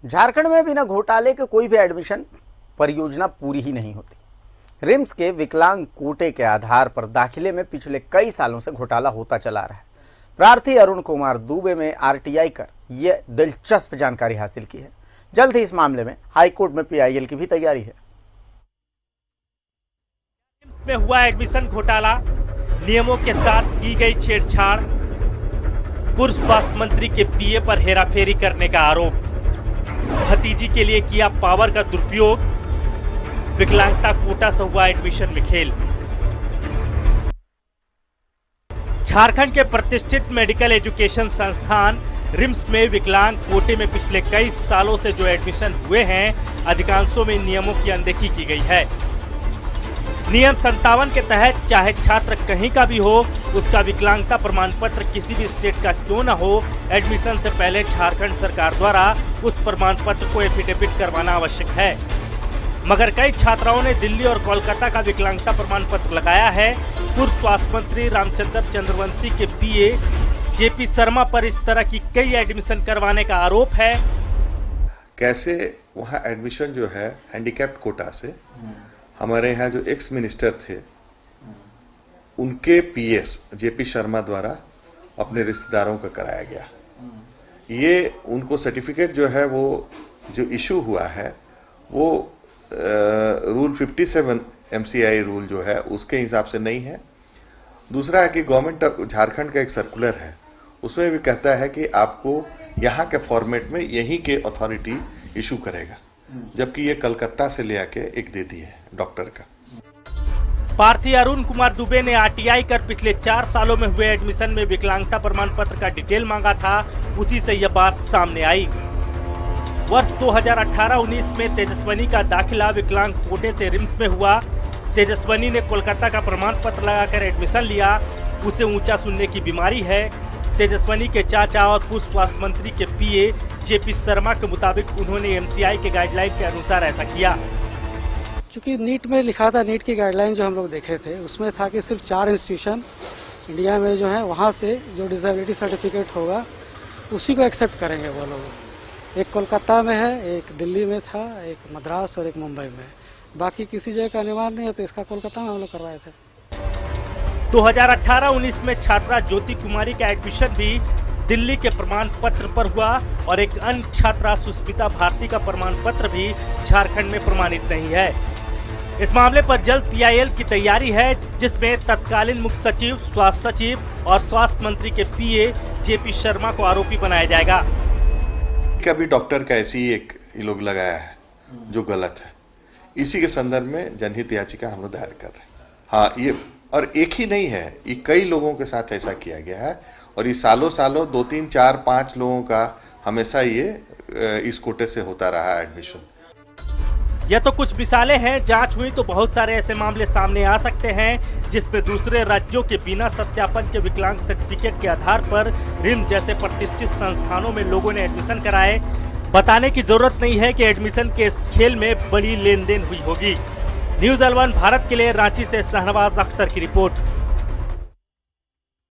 झारखंड में बिना घोटाले के कोई भी एडमिशन परियोजना पूरी ही नहीं होती। रिम्स के विकलांग कोटे के आधार पर दाखिले में पिछले कई सालों से घोटाला होता चला रहा है। प्रार्थी अरुण कुमार दुबे में आरटीआई कर यह दिलचस्प जानकारी हासिल की है। जल्द ही इस मामले में हाईकोर्ट में पीआईएल की भी तैयारी है। रिम्स में हुआ एडमिशन घोटाला, नियमों के साथ की गई छेड़छाड़, पूर्व स्वास्थ्य मंत्री के पीए पर हेराफेरी करने का आरोप, भतीजी के लिए किया पावर का दुरुपयोग, विकलांगता कोटा से हुआ एडमिशन में खेल। झारखंड के प्रतिष्ठित मेडिकल एजुकेशन संस्थान रिम्स में विकलांग कोटे में पिछले कई सालों से जो एडमिशन हुए हैं, अधिकांशों में नियमों की अनदेखी की गई है। नियम 57 के तहत चाहे छात्र कहीं का भी हो, उसका विकलांगता प्रमाण पत्र किसी भी स्टेट का क्यों न हो, एडमिशन से पहले झारखंड सरकार द्वारा उस प्रमाण पत्र को एफिडेविट करवाना आवश्यक है। मगर कई छात्राओं ने दिल्ली और कोलकाता का विकलांगता प्रमाण पत्र लगाया है। पूर्व स्वास्थ्य मंत्री रामचंद्र चंद्रवंशी के पीए जेपी शर्मा पर इस तरह की कई एडमिशन करवाने का आरोप है। कैसे वहाँ एडमिशन जो है हैंडीकैप्ड कोटा से हमारे यहाँ जो एक्स मिनिस्टर थे उनके पीएस जेपी शर्मा द्वारा अपने रिश्तेदारों का कराया गया। ये उनको सर्टिफिकेट जो है वो जो इशू हुआ है वो रूल 57 एमसीआई रूल जो है उसके हिसाब से नहीं है। दूसरा है कि गवर्नमेंट झारखंड का एक सर्कुलर है, उसमें भी कहता है कि आपको यहाँ के फॉर्मेट में यहीं के अथॉरिटी इशू करेगा, जबकि ये कलकत्ता से ले आके एक दे दी है डॉक्टर का। प्रार्थी अरुण कुमार दुबे ने आरटीआई कर पिछले 4 सालों में हुए एडमिशन में विकलांगता प्रमाण पत्र का डिटेल मांगा था, उसी से यह बात सामने आई। वर्ष 2018-19 में तेजस्वनी का दाखिला विकलांग कोटे से रिम्स में हुआ। तेजस्वनी ने कोलकाता का प्रमाण पत्र लगाकर एडमिशन लिया। उसे ऊंचा सुनने की बीमारी है। तेजस्वनी के चाचा और पूर्व स्वास्थ्य मंत्री के पीए जेपी शर्मा के मुताबिक उन्होंने एमसीआई के गाइडलाइन के अनुसार ऐसा किया। क्योंकि नीट में लिखा था, नीट की गाइडलाइन जो हम लोग देखे थे उसमें था कि सिर्फ 4 इंस्टीट्यूशन इंडिया में जो है वहाँ से जो डिसेबिलिटी सर्टिफिकेट होगा उसी को एक्सेप्ट करेंगे वो लोग। एक कोलकाता में है, एक दिल्ली में था, एक मद्रास और एक मुंबई में। बाकी किसी जगह का अनिवार्य नहीं है, तो इसका कोलकाता में हम लोग करवाए थे। 2018-19 में छात्रा ज्योति कुमारी का एडमिशन भी दिल्ली के प्रमाण पत्र पर हुआ और एक अन्य छात्रा सुष्मिता भारती का प्रमाण पत्र भी झारखंड में प्रमाणित नहीं है। इस मामले पर जल्द पीआईएल की तैयारी है, जिसमें तत्कालीन मुख्य सचिव, स्वास्थ्य सचिव और स्वास्थ्य मंत्री के पीए जेपी शर्मा को आरोपी बनाया जाएगा। कभी डॉक्टर का ऐसी एक लोग लगाया है जो गलत है, इसी के संदर्भ में जनहित याचिका हम लोग दायर कर रहे हैं। हाँ, ये और एक ही नहीं है, ये कई लोगों के साथ ऐसा किया गया है और ये सालों 2, 3, 4, 5 लोगों का हमेशा ये इस कोटे से होता रहा है एडमिशन। यह तो कुछ मिसालें हैं, जांच हुई तो बहुत सारे ऐसे मामले सामने आ सकते हैं जिसमें दूसरे राज्यों के बिना सत्यापन के विकलांग सर्टिफिकेट के आधार पर रिम्स जैसे प्रतिष्ठित संस्थानों में लोगों ने एडमिशन कराए। बताने की जरूरत नहीं है कि एडमिशन के इस खेल में बड़ी लेन देन हुई होगी। न्यूज़ 11 भारत के लिए रांची से शहनवाज अख्तर की रिपोर्ट।